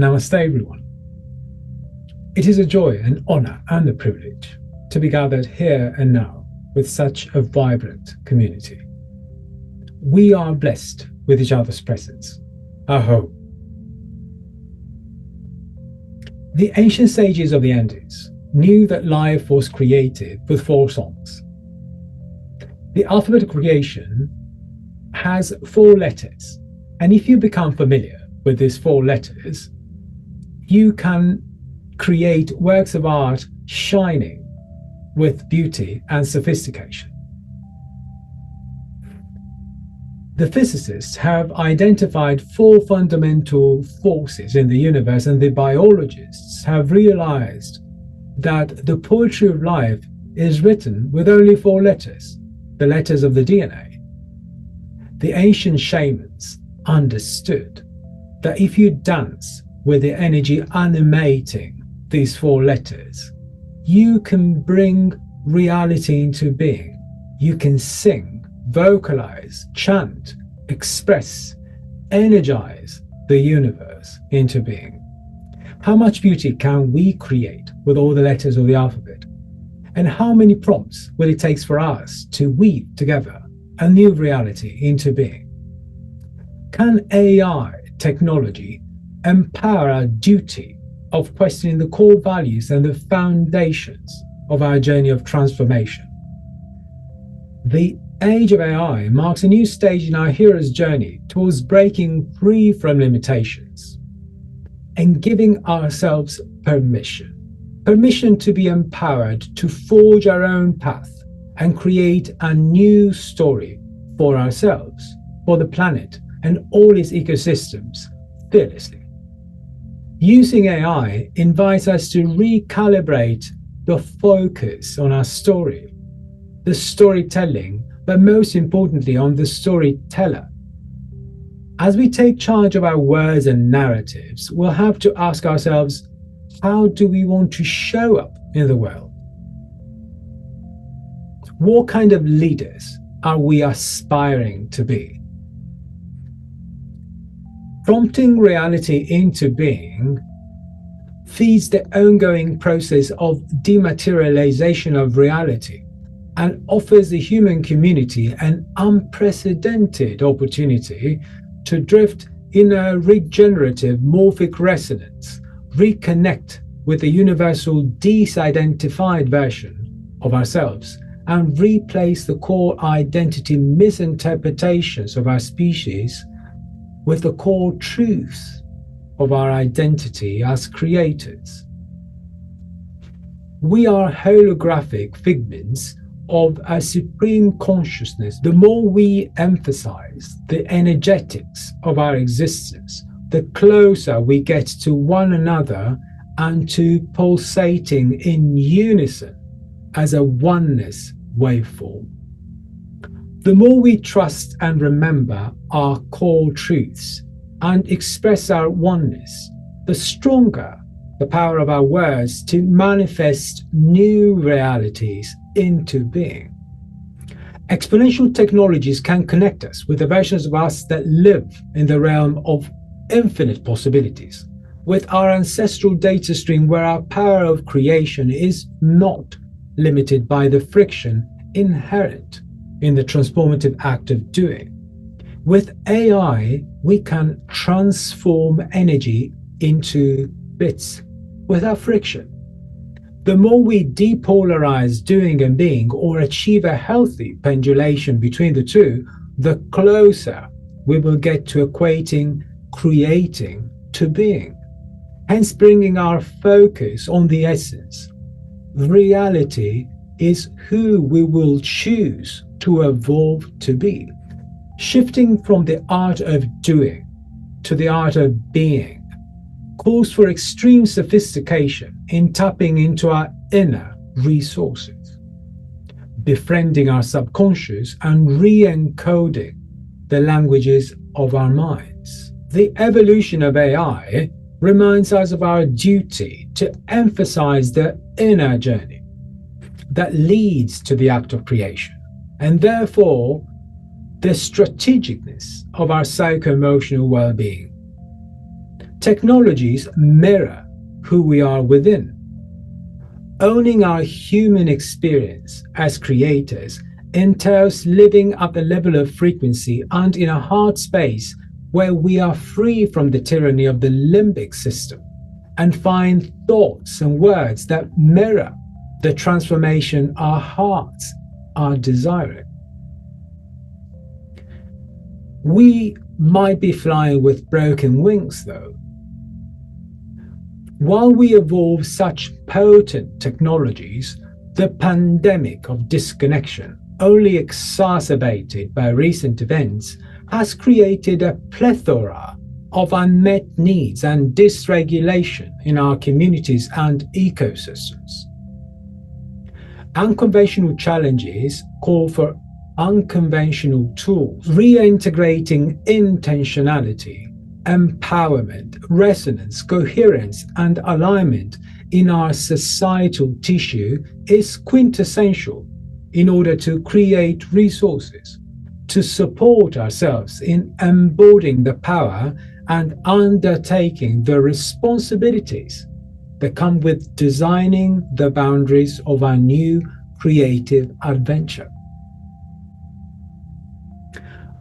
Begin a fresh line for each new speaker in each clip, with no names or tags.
Namaste, everyone. It is a joy, an honor, and a privilege to be gathered here and now with such a vibrant community. We are blessed with each other's presence. Aho. The ancient sages of the Andes knew that life was created with 4 songs. The alphabet of creation has 4 letters, and if you become familiar with these 4 letters, you can create works of art shining with beauty and sophistication. The physicists have identified 4 fundamental forces in the universe, and the biologists have realized that the poetry of life is written with only 4 letters, the letters of the DNA. The ancient shamans understood that if you dance with the energy animating these 4 letters, you can bring reality into being. You can sing, vocalize, chant, express, energize the universe into being. How much beauty can we create with all the letters of the alphabet? And how many prompts will it take for us to weave together a new reality into being? Can AI technology empower our duty of questioning the core values and the foundations of our journey of transformation? The age of AI marks a new stage in our hero's journey towards breaking free from limitations and giving ourselves permission to be empowered to forge our own path and create a new story for ourselves, for the planet, and all its ecosystems fearlessly. Using AI invites us to recalibrate the focus on our story, the storytelling, but most importantly on the storyteller. As we take charge of our words and narratives, we'll have to ask ourselves, how do we want to show up in the world? What kind of leaders are we aspiring to be? Prompting reality into being feeds the ongoing process of dematerialization of reality and offers the human community an unprecedented opportunity to drift in a regenerative morphic resonance, reconnect with the universal disidentified version of ourselves, and replace the core identity misinterpretations of our species with the core truth of our identity as creators. We are holographic figments of a supreme consciousness. The more we emphasize the energetics of our existence, the closer we get to one another and to pulsating in unison as a oneness waveform. The more we trust and remember our core truths and express our oneness, the stronger the power of our words to manifest new realities into being. Exponential technologies can connect us with the versions of us that live in the realm of infinite possibilities, with our ancestral data stream where our power of creation is not limited by the friction inherent in the transformative act of doing. With AI, we can transform energy into bits without friction. The more we depolarize doing and being, or achieve a healthy pendulation between the two, the closer we will get to equating creating to being, hence bringing our focus on the essence. Reality is who we will choose to evolve to be. Shifting from the art of doing to the art of being calls for extreme sophistication in tapping into our inner resources, befriending our subconscious and re-encoding the languages of our minds. The evolution of AI reminds us of our duty to emphasize the inner journey that leads to the act of creation, and therefore the strategicness of our psycho-emotional well-being. Technologies mirror who we are within. Owning our human experience as creators entails living at the level of frequency and in a heart space where we are free from the tyranny of the limbic system and find thoughts and words that mirror the transformation our hearts are desiring. We might be flying with broken wings, though. While we evolve such potent technologies, the pandemic of disconnection, only exacerbated by recent events, has created a plethora of unmet needs and dysregulation in our communities and ecosystems. Unconventional challenges call for unconventional tools, reintegrating intentionality, empowerment, resonance, coherence, and alignment in our societal tissue is quintessential in order to create resources to support ourselves in embodying the power and undertaking the responsibilities that come with designing the boundaries of our new creative adventure.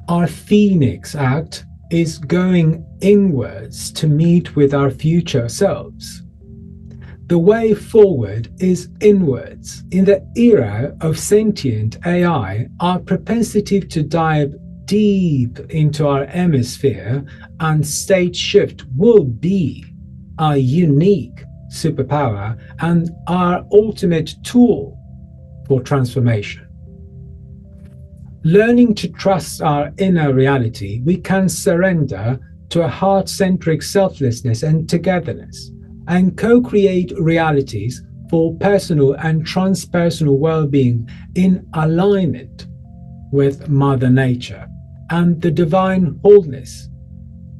Our Phoenix Act is going inwards to meet with our future selves. The way forward is inwards. In the era of sentient AI, our propensity to dive deep into our hemisphere and state shift will be our unique superpower and our ultimate tool for transformation. Learning to trust our inner reality, we can surrender to a heart-centric selflessness and togetherness, and co-create realities for personal and transpersonal well-being in alignment with Mother Nature and the Divine Wholeness,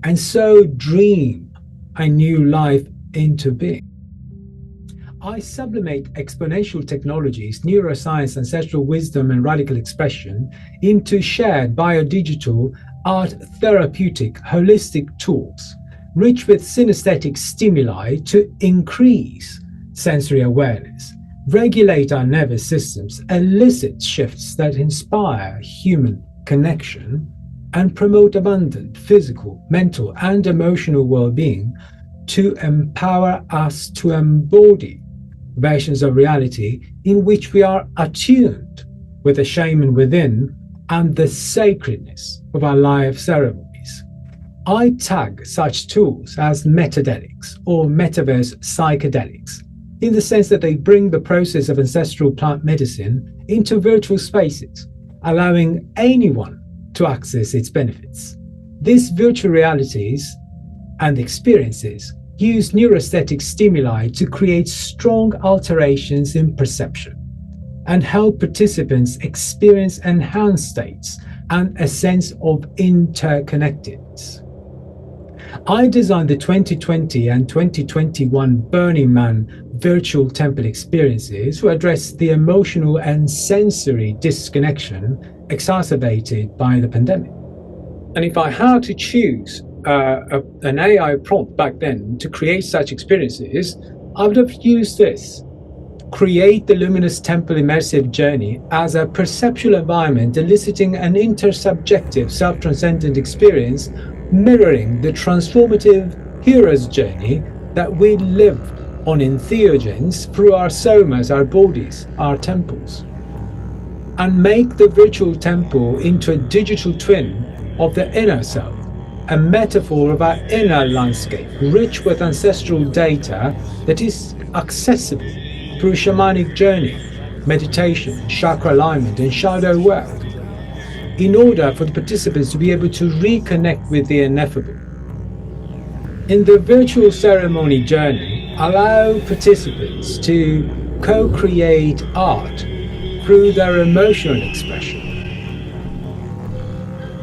and so dream a new life into being. I sublimate exponential technologies, neuroscience, ancestral wisdom, and radical expression into shared biodigital, art therapeutic, holistic tools, rich with synesthetic stimuli to increase sensory awareness, regulate our nervous systems, elicit shifts that inspire human connection, and promote abundant physical, mental, and emotional well-being to empower us to embody versions of reality in which we are attuned with the shaman within and the sacredness of our life ceremonies. I tag such tools as metadelics or metaverse psychedelics, in the sense that they bring the process of ancestral plant medicine into virtual spaces, allowing anyone to access its benefits. These virtual realities and experiences use neuroaesthetic stimuli to create strong alterations in perception and help participants experience enhanced states and a sense of interconnectedness. I designed the 2020 and 2021 Burning Man Virtual Temple experiences to address the emotional and sensory disconnection exacerbated by the pandemic. And if I had to choose an AI prompt back then to create such experiences, I would have used this. Create the Luminous Temple Immersive Journey as a perceptual environment eliciting an intersubjective self-transcendent experience mirroring the transformative hero's journey that we live on entheogens through our somas, our bodies, our temples. And make the virtual temple into a digital twin of the inner self, a metaphor of our inner landscape, rich with ancestral data that is accessible through shamanic journey, meditation, chakra alignment, and shadow work, in order for the participants to be able to reconnect with the ineffable. In the virtual ceremony journey, allow participants to co-create art through their emotional expression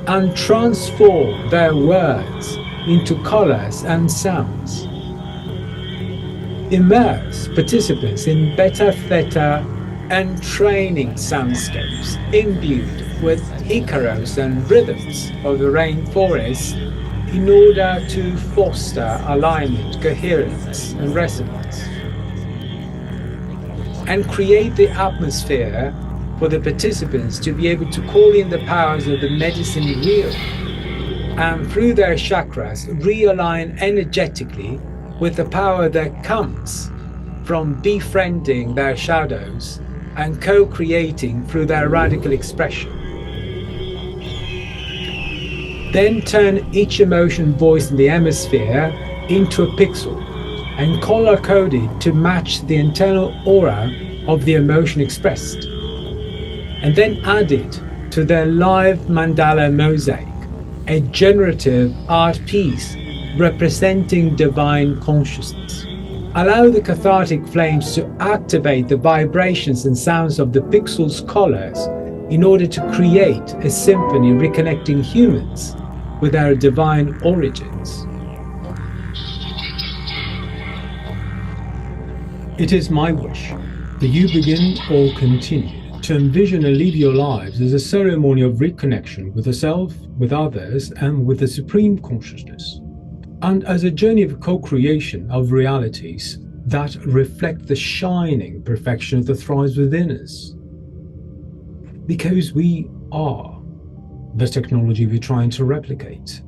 and transform their words into colors and sounds. Immerse participants in beta theta entraining soundscapes imbued with icaros and rhythms of the rainforest in order to foster alignment, coherence, and resonance, and create the atmosphere for the participants to be able to call in the powers of the medicine wheel, and through their chakras realign energetically with the power that comes from befriending their shadows and co-creating through their radical expression. Then turn each emotion voiced in the hemisphere into a pixel and color-code it to match the internal aura of the emotion expressed. And then add it to their live mandala mosaic, a generative art piece representing divine consciousness. Allow the cathartic flames to activate the vibrations and sounds of the pixels' colors in order to create a symphony reconnecting humans with our divine origins. It is my wish that you begin or continue to envision and live your lives as a ceremony of reconnection with the self, with others, and with the supreme consciousness, and as a journey of co-creation of realities that reflect the shining perfection that thrives within us. Because we are the technology we're trying to replicate.